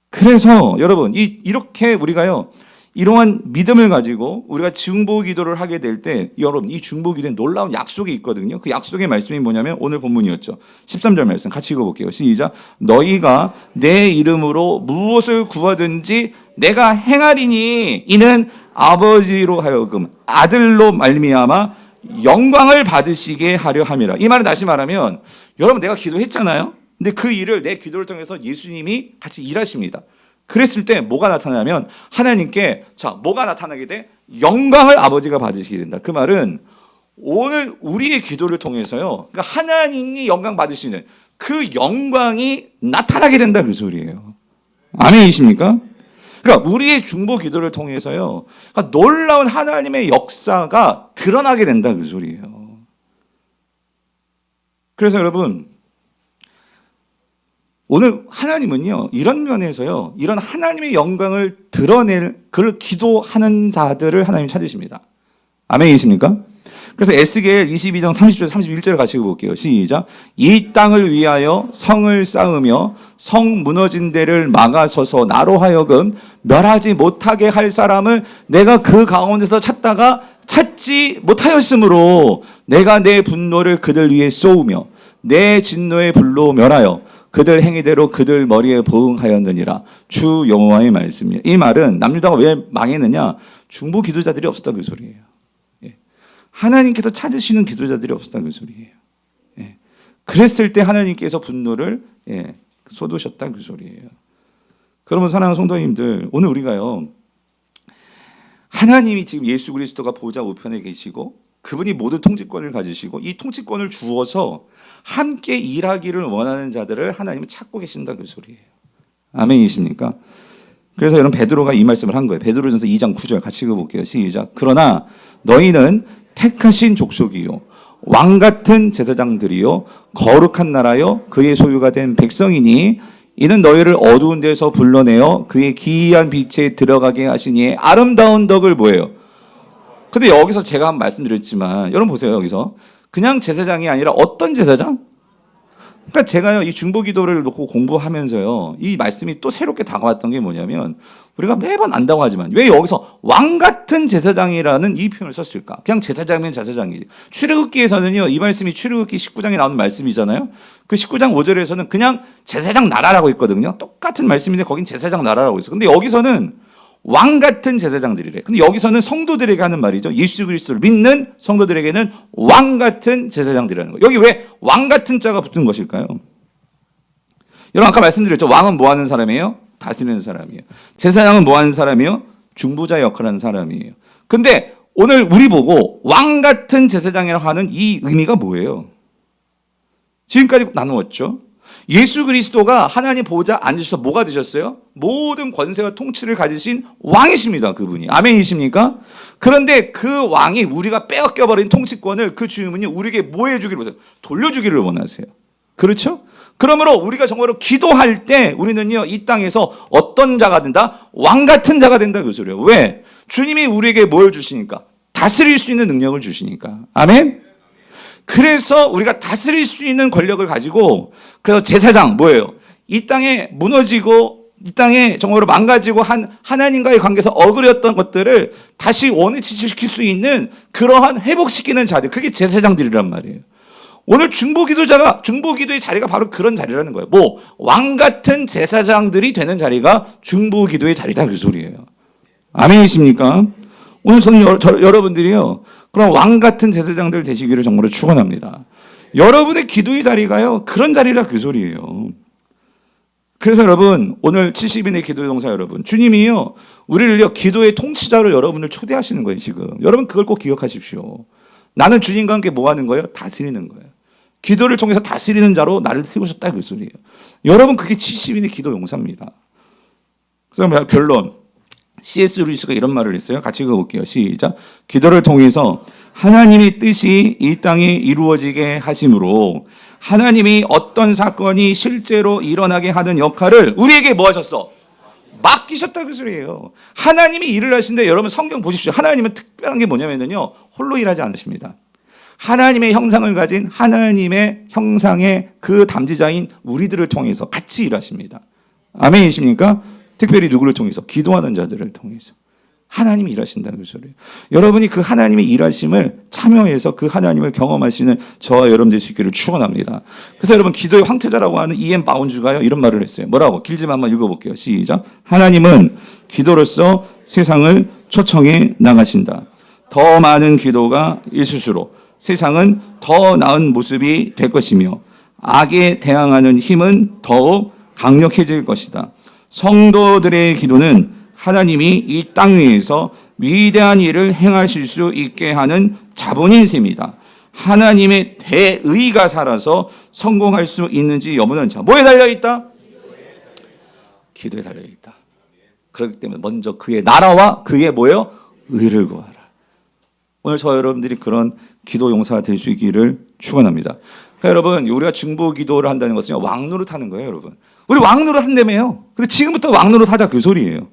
그래서 여러분, 이렇게 우리가요, 이러한 믿음을 가지고 우리가 중보 기도를 하게 될 때, 여러분, 이 중보 기도에 놀라운 약속이 있거든요. 그 약속의 말씀이 뭐냐면 오늘 본문이었죠. 13절 말씀 같이 읽어볼게요. 시작. 너희가 내 이름으로 무엇을 구하든지 내가 행하리니 이는 아버지로 하여금 아들로 말미암아 영광을 받으시게 하려 함이라. 이 말은 다시 말하면, 여러분, 내가 기도했잖아요. 근데 그 일을 내 기도를 통해서 예수님이 같이 일하십니다. 그랬을 때 뭐가 나타나면, 하나님께 뭐가 나타나게 돼? 영광을 아버지가 받으시게 된다. 그 말은 오늘 우리의 기도를 통해서요, 그러니까 하나님이 영광 받으시는 그 영광이 나타나게 된다 그 소리예요. 아멘이십니까? 그러니까 우리의 중보 기도를 통해서요, 그러니까 놀라운 하나님의 역사가 드러나게 된다 그 소리예요. 그래서 여러분, 오늘 하나님은요, 이런 면에서요, 이런 하나님의 영광을 드러낼 그를 기도하는 자들을 하나님 찾으십니다. 아멘이십니까? 그래서 에스겔 22장 30절 31절을 같이 읽어볼게요. 시작. 이 땅을 위하여 성을 쌓으며 성 무너진 데를 막아서서 나로 하여금 멸하지 못하게 할 사람을 내가 그 가운데서 찾다가 찾지 못하였으므로 내가 내 분노를 그들 위에 쏘우며 내 진노의 불로 멸하여 그들 행위대로 그들 머리에 보응하였느니라. 주 여호와의 말씀이에요. 이 말은 남유다가 왜 망했느냐? 중보 기도자들이 없었다 그 소리예요. 하나님께서 찾으시는 기도자들이 없었다 그 소리예요. 그랬을 때 하나님께서 분노를 쏟으셨다 그 소리예요. 그러면 사랑하는 성도님들, 오늘 우리가요, 하나님이 지금 예수 그리스도가 보좌 우편에 계시고 그분이 모든 통치권을 가지시고 이 통치권을 주어서 함께 일하기를 원하는 자들을 하나님은 찾고 계신다 그 소리예요. 아멘이십니까? 그래서 여러분, 베드로가 이 말씀을 한 거예요. 베드로전서 2장 9절 같이 읽어볼게요. 시작. 그러나 너희는 택하신 족속이요 왕 같은 제사장들이요 거룩한 나라요 그의 소유가 된 백성이니 이는 너희를 어두운 데서 불러내어 그의 기이한 빛에 들어가게 하시니 아름다운 덕을 뭐예요? 근데 여기서 제가 한 말씀드렸지만, 여러분 보세요. 여기서 그냥 제사장이 아니라 어떤 제사장? 그러니까 제가요, 이 중보 기도를 놓고 공부하면서요, 이 말씀이 또 새롭게 다가왔던 게 뭐냐면, 우리가 매번 안다고 하지만 왜 여기서 왕 같은 제사장이라는 이 표현을 썼을까? 그냥 제사장이면 제사장이지. 출애굽기에서는요, 이 말씀이 출애굽기 19장에 나오는 말씀이잖아요. 그 19장 5절에서는 그냥 제사장 나라라고 있거든요. 똑같은 말씀인데 거긴 제사장 나라라고 있어. 근데 여기서는 왕 같은 제사장들이래. 근데 여기서는 성도들에게 하는 말이죠. 예수 그리스도를 믿는 성도들에게는 왕 같은 제사장들이라는 거예요. 여기 왜 왕 같은 자가 붙은 것일까요? 여러분, 아까 말씀드렸죠. 왕은 뭐 하는 사람이에요? 다스리는 사람이에요. 제사장은 뭐 하는 사람이에요? 중보자 역할을 하는 사람이에요. 근데 오늘 우리 보고 왕 같은 제사장이라고 하는 이 의미가 뭐예요? 지금까지 나누었죠. 예수 그리스도가 하나님 보호자 앉으셔서 뭐가 되셨어요? 모든 권세와 통치를 가지신 왕이십니다. 그분이. 아멘이십니까? 그런데 그 왕이 우리가 빼앗겨버린 통치권을 그 주인분이 우리에게 뭐 해주기를 원하세요? 돌려주기를 원하세요. 그렇죠? 그러므로 우리가 정말로 기도할 때 우리는요, 이 땅에서 어떤 자가 된다? 왕 같은 자가 된다. 그 소리예요. 왜? 주님이 우리에게 뭘 주시니까? 다스릴 수 있는 능력을 주시니까. 아멘? 그래서 우리가 다스릴 수 있는 권력을 가지고, 그래서 제사장 뭐예요? 이 땅에 무너지고 이 땅에 정말로 망가지고 하나님과의 관계에서 어그렸던 것들을 다시 원위치시킬 수 있는 그러한 회복시키는 자들, 그게 제사장들이란 말이에요. 오늘 중보기도의 자리가 바로 그런 자리라는 거예요. 뭐 왕 같은 제사장들이 되는 자리가 중보기도의 자리다, 그 소리예요. 아멘이십니까? 오늘 저는 여러분들이요, 그런 왕 같은 제사장들 되시기를 정말로 축원합니다. 여러분의 기도의 자리가요, 그런 자리라, 그 소리예요. 그래서 여러분, 오늘 70인의 기도 동사 여러분, 주님이요, 우리를요, 기도의 통치자로 여러분을 초대하시는 거예요, 지금. 여러분, 그걸 꼭 기억하십시오. 나는 주님과 함께 뭐 하는 거예요? 다스리는 거예요. 기도를 통해서 다스리는 자로 나를 세우셨다, 그 소리예요. 여러분, 그게 70인의 기도 용사입니다. 그래서 결론. C.S. 루이스가 이런 말을 했어요. 같이 읽어볼게요. 시작. 기도를 통해서 하나님의 뜻이 이 땅에 이루어지게 하심으로 하나님이 어떤 사건이 실제로 일어나게 하는 역할을 우리에게 뭐 하셨어? 맡기셨다, 그 소리예요. 하나님이 일을 하시는데 여러분 성경 보십시오. 하나님은 특별한 게 뭐냐면요, 홀로 일하지 않으십니다. 하나님의 형상을 가진 하나님의 형상의 그 담지자인 우리들을 통해서 같이 일하십니다. 아멘이십니까? 특별히 누구를 통해서? 기도하는 자들을 통해서. 하나님이 일하신다는 그 소리예요. 여러분이 그 하나님의 일하심을 참여해서 그 하나님을 경험하시는 저와 여러분 될 수 있기를 축원합니다. 그래서 여러분, 기도의 황태자라고 하는 E.M. 바운주가요, 이런 말을 했어요. 뭐라고? 길지만 한번 읽어볼게요. 시작. 하나님은 기도로서 세상을 초청해 나가신다. 더 많은 기도가 있을수록 세상은 더 나은 모습이 될 것이며 악에 대항하는 힘은 더욱 강력해질 것이다. 성도들의 기도는 하나님이 이 땅 위에서 위대한 일을 행하실 수 있게 하는 자본인 셈이다. 하나님의 대의가 살아서 성공할 수 있는지 여부는 자, 뭐에 달려있다? 기도에 달려있다. 그렇기 때문에 먼저 그의 나라와 그의 뭐예요? 의를 구하라. 오늘 저 여러분들이 그런 기도 용사가 될 수 있기를 축원합니다. 그러니까 여러분, 우리가 중보 기도를 한다는 것은 왕노릇 하는 거예요, 여러분. 우리 왕노릇 한다며요. 근데 지금부터 왕노릇 하자, 그 소리예요.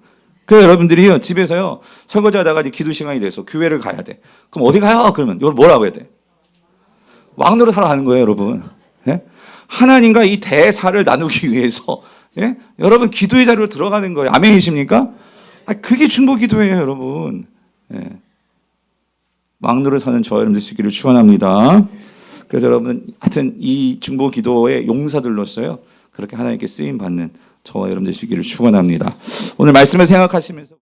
그래서 여러분들이요, 집에서요, 설거지 하다가 이제 기도 시간이 돼서 교회를 가야 돼. 그럼 어디 가요? 그러면 이걸 뭐라고 해야 돼? 왕노릇 하러 가는 거예요, 여러분. 예? 하나님과 이 대사를 나누기 위해서, 예? 여러분 기도의 자리로 들어가는 거예요. 아멘이십니까? 그게 중보 기도예요, 여러분. 예. 왕노릇 하는 저 여러분들 수 있기를 축원합니다. 그래서 여러분, 하여튼 이 중보 기도의 용사들로서요, 그렇게 하나님께 쓰임 받는 저와 여러분들 되시기를 축원합니다. 오늘 말씀을 생각하시면서